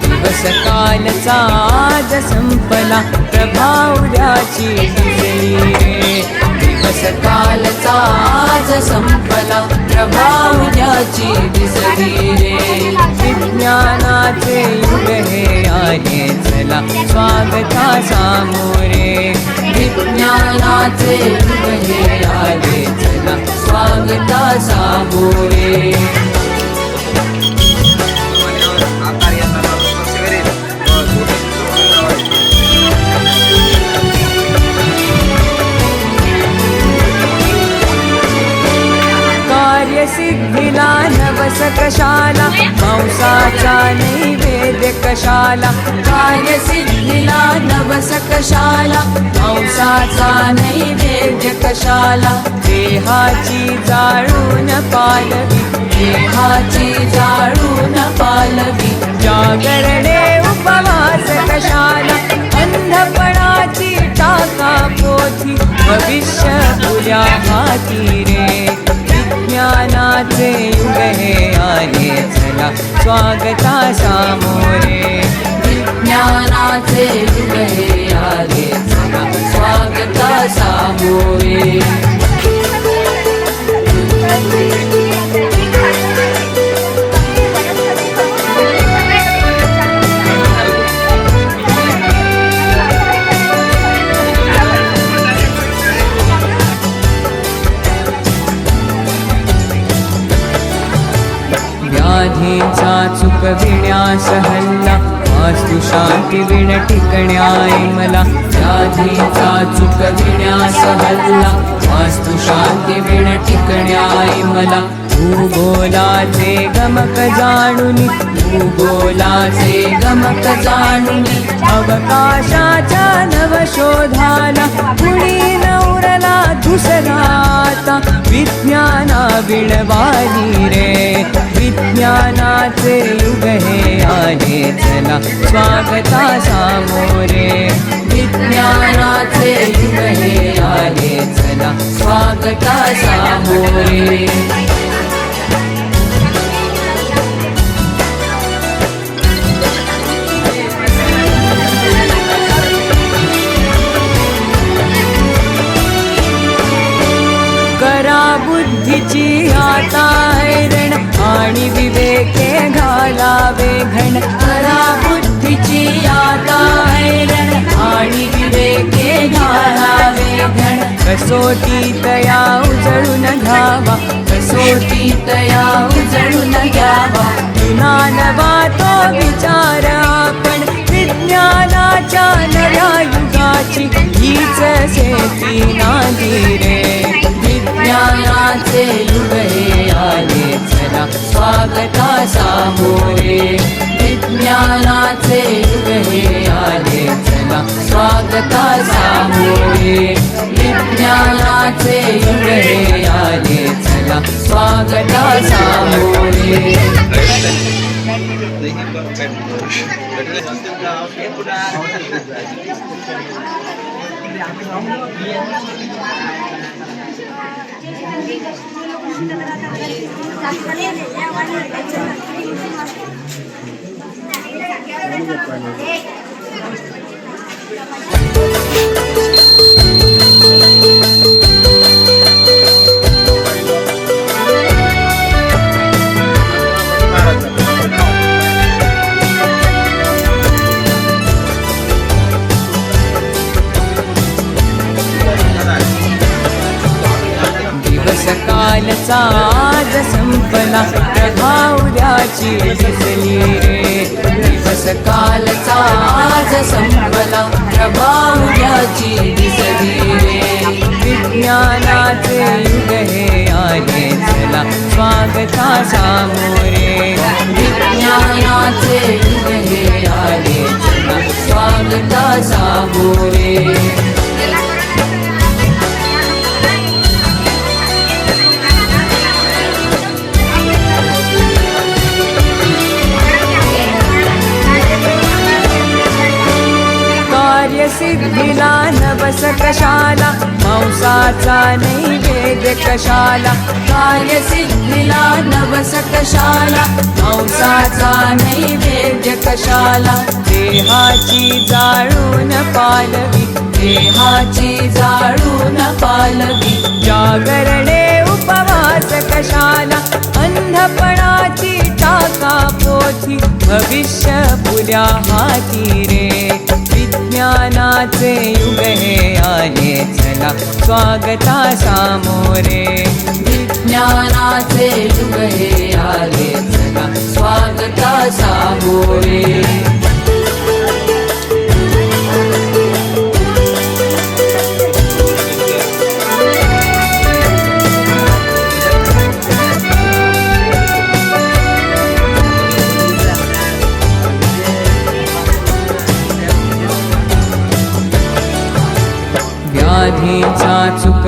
कालचा आज संपला प्रभावल्याची दिसली रे दिवस कालचा आज संपला प्रभावल्याची दिसली रे विज्ञानाचे युग हे आले चला स्वागता सामोरे विज्ञानाचे युग हे आले चला स्वागता सामोरे सिद्धिला नवसकशाला मांसाचा नैवेद्य कशाला कार्यसिद्धिला नवसकशाला मांसाचा नैवेद्य कशाला देहाची जाळून पालवी देहाची जाळून पालवी जागरणे उपवास कशाला अंधपणाची टाका पोथी भविष्य तुझ्या हाती रे विज्ञानाचे युग हे आले चला स्वागता सामोरे विज्ञानाचे युग हे आले चला स्वागता सामोरे व्याधींचा चुकविण्यास हल्ला वास्तु शांती विण टिकण्याय मला व्याधींचा चुकविण्यास हल्ला वास्तु शांती विण टिकण्याय मला भूगोलाचे गमक जाणुनी भूगोलाचे गमक जाणुनी अवकाशाच्या नवशोधाला कुणी नवरला दुसराता विज्ञाना विणवाली रे विज्ञानाचे युग हे आले चला स्वागता सामोरे विज्ञानाचे युग हे आले चला स्वागता सामोरे बुद्धीची आता ऐरण आणि विवेके घालावे घण करा बुद्धीची आता ऐरण आणि विवेके घालावे घण कसोटी तया उजळून घ्यावा कसोटी तया उजळून घ्यावा ज्ञानवा तो विचार आपण विज्ञानाच्या नव्या युगाची हीच सेती नांदी रे विज्ञानाचे युग हे आले चला स्वागता सामोरे विज्ञानाचे युग हे आले चला स्वागता सामोरे विज्ञानाचे युग हे आले चला स्वागता सामोरे कालचा आज संपला प्रभावल्याची दिसली रे दिवस कालचा आज संपला प्रभावल्याची दिसली रे विज्ञानाचे युग हे आले चला स्वागता सामोरे विज्ञानाचे युग हे आले चला स्वागता सामोरे कशाला, मांसाचा नैवेद्य कशाला, कार्यसिद्धीला नवस कशाला, मांसाचा नैवेद्य कशाला, देहाची जाळून पालवी, देहाची जाळून पालवी, जागरणे उपवास कशाला, अंधपणाची टाका पोथी, भविष्य पुऱ्या हाती रे, विज्ञानाचे युग हे आले चला, स्वागता सामोरे, विज्ञानाचे युग हे आले चला, स्वागता सामोरे. व्याधीचा चुक